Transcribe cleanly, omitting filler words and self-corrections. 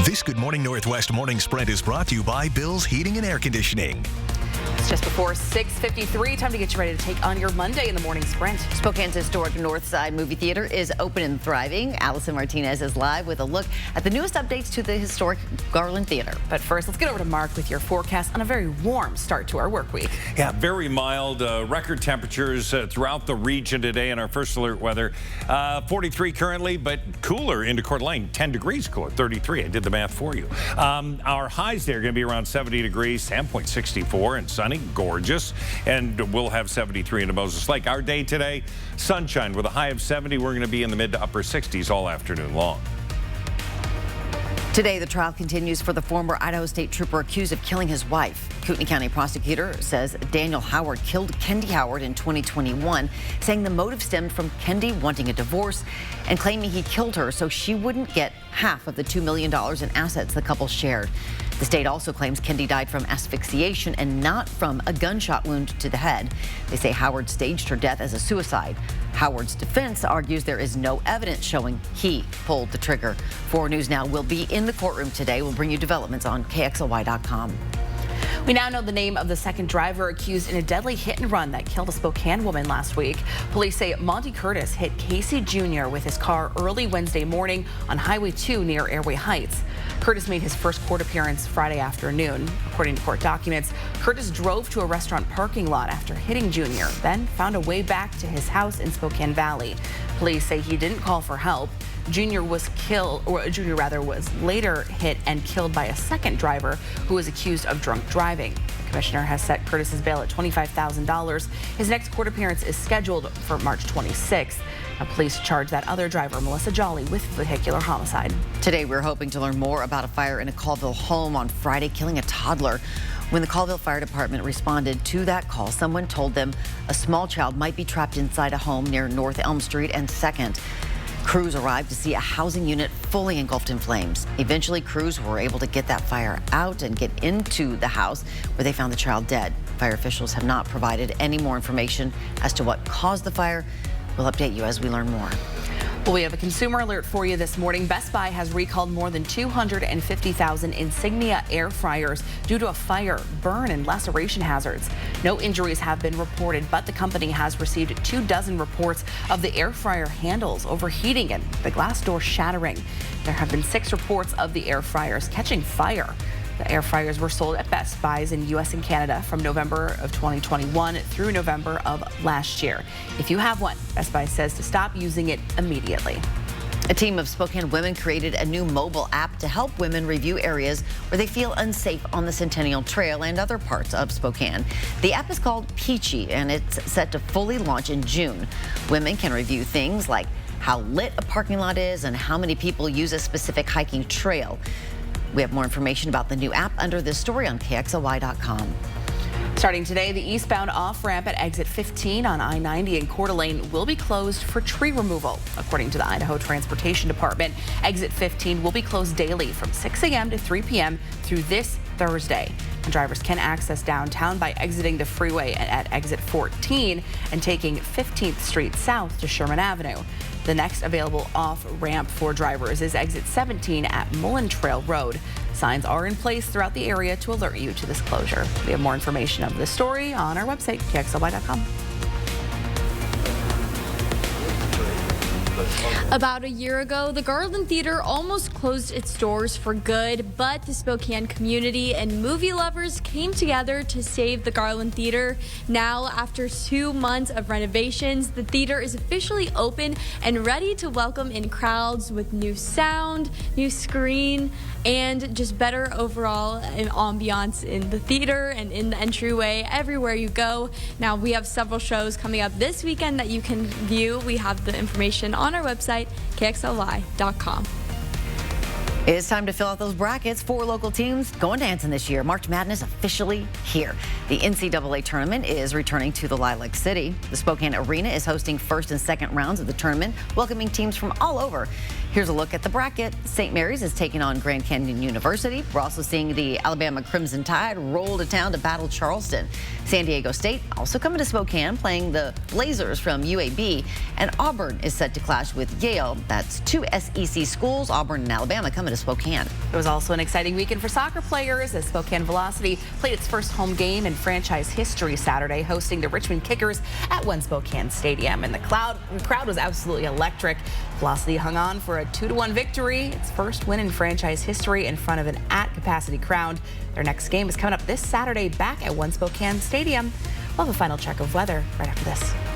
This Good Morning Northwest morning spread is brought to you by Bill's Heating and Air Conditioning. It's just before 6:53. Time to get you ready to take on your Monday in the morning sprint. Spokane's historic Northside movie theater is open and thriving. Allison Martinez is live with a look at the newest updates to the historic Garland Theater. But first, let's get over to Mark with your forecast on a very warm start to our work week. Yeah, very mild. Record temperatures throughout the region today in our first alert weather. 43 currently, but cooler into Coeur d'Alene. 10 degrees cooler, 33. I did the math for you. Our highs there are going to be around 70 degrees, Sandpoint 64, and sunny, gorgeous. And we'll have 73 into Moses Lake. Our day today, sunshine with a high of 70. We're going to be in the mid to upper 60s all afternoon long. Today, the trial continues for the former Idaho State Trooper accused of killing his wife. Kootenai County prosecutor says Daniel Howard killed Kendi Howard in 2021, saying the motive stemmed from Kendi wanting a divorce and claiming he killed her so she wouldn't get half of the $2 million in assets the couple shared. The state also claims Kendi died from asphyxiation and not from a gunshot wound to the head. They say Howard staged her death as a suicide. Howard's defense argues there is no evidence showing he pulled the trigger. 4 News Now will be in the courtroom today. We'll bring you developments on KXLY.com. We now know the name of the second driver accused in a deadly hit and run that killed a Spokane woman last week. Police say Monty Curtis hit Casey Jr. with his car early Wednesday morning on Highway 2 near Airway Heights. Curtis made his first court appearance Friday afternoon. According to court documents, Curtis drove to a restaurant parking lot after hitting Jr., then found a way back to his house in Spokane Valley. Police say he didn't call for help. Jr. was later hit and killed by a second driver who was accused of drunk driving. The commissioner has set Curtis's bail at $25,000. His next court appearance is scheduled for March 26th. Now, police charge that other driver, Melissa Jolly, with vehicular homicide. Today, we're hoping to learn more about a fire in a Colville home on Friday, killing a toddler. When the Colville Fire Department responded to that call, someone told them a small child might be trapped inside a home near North Elm Street and 2nd. Crews arrived to see a housing unit fully engulfed in flames. Eventually, crews were able to get that fire out and get into the house where they found the child dead. Fire officials have not provided any more information as to what caused the fire. We'll update you as we learn more. Well, we have a consumer alert for you this morning. Best Buy has recalled more than 250,000 Insignia air fryers due to a fire, burn, and laceration hazards. No injuries have been reported, but the company has received 24 reports of the air fryer handles overheating and the glass door shattering. There have been 6 reports of the air fryers catching fire. The air fryers were sold at Best Buys in U.S. and Canada from November of 2021 through November of last year. If you have one, Best Buy says to stop using it immediately. A team of Spokane women created a new mobile app to help women review areas where they feel unsafe on the Centennial Trail and other parts of Spokane. The app is called Pachy, and it's set to fully launch in June. Women can review things like how lit a parking lot is and how many people use a specific hiking trail. We have more information about the new app under this story on KXLY.com. Starting today, the eastbound off-ramp at exit 15 on I-90 in Coeur d'Alene will be closed for tree removal. According to the Idaho Transportation Department, exit 15 will be closed daily from 6 a.m. to 3 p.m. through this Thursday. And drivers can access downtown by exiting the freeway at exit 14 and taking 15th Street south to Sherman Avenue. The next available off-ramp for drivers is exit 17 at Mullen Trail Road. Signs are in place throughout the area to alert you to this closure. We have more information of this story on our website, KXLY.com. About a year ago, the Garland Theater almost closed its doors for good, but the Spokane community and movie lovers came together to save the Garland Theater. Now, after 2 months of renovations, the theater is officially open and ready to welcome in crowds with new sound, new screen, and just better overall ambiance in the theater and in the entryway everywhere you go. Now, we have several shows coming up this weekend that you can view. We have the information on our website, KXLY.com. It's time to fill out those brackets. 4 local teams going dancing this year. March Madness officially here. The NCAA tournament is returning to the Lilac City. The Spokane Arena is hosting first and second rounds of the tournament, welcoming teams from all over. Here's a look at the bracket. St. Mary's is taking on Grand Canyon University. We're also seeing the Alabama Crimson Tide roll to town to battle Charleston. San Diego State also coming to Spokane, playing the Blazers from UAB. And Auburn is set to clash with Yale. That's two SEC schools, Auburn and Alabama, coming to Spokane. It was also an exciting weekend for soccer players as Spokane Velocity played its first home game in franchise history Saturday, hosting the Richmond Kickers at One Spokane Stadium. And the crowd was absolutely electric. Velocity hung on for a 2-1 victory, its first win in franchise history in front of an at-capacity crowd. Their next game is coming up this Saturday back at One Spokane Stadium. We'll have a final check of weather right after this.